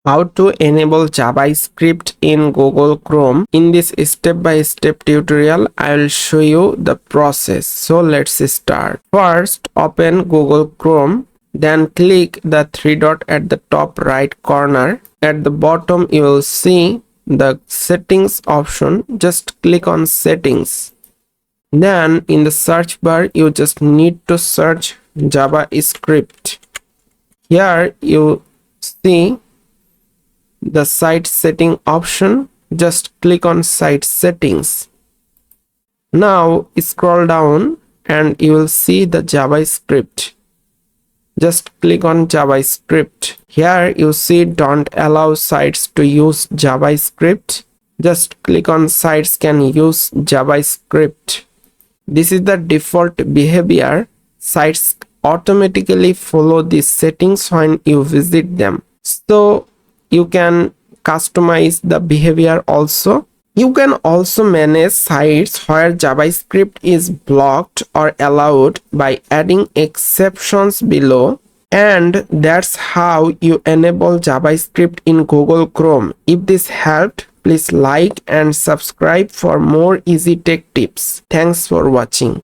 How to enable JavaScript in Google Chrome. In this step-by-step tutorial, I will show you the process. So let's start. First, open Google Chrome. Then click the three dot at the top right corner. At the bottom, you will see the settings option. Just click on settings. Then in the search bar, you just need to search JavaScript. Here you see the site setting option. Just click on site settings. Now scroll down and you will see the JavaScript. Just click on JavaScript. Here you see don't allow sites to use JavaScript. Just click on sites can use JavaScript. This is the default behavior. Sites automatically follow these settings when you visit them. So you can customize the behavior also. You can also manage sites where JavaScript is blocked or allowed by adding exceptions below. And that's how you enable JavaScript in Google Chrome. If this helped, please like and subscribe for more easy tech tips. Thanks for watching.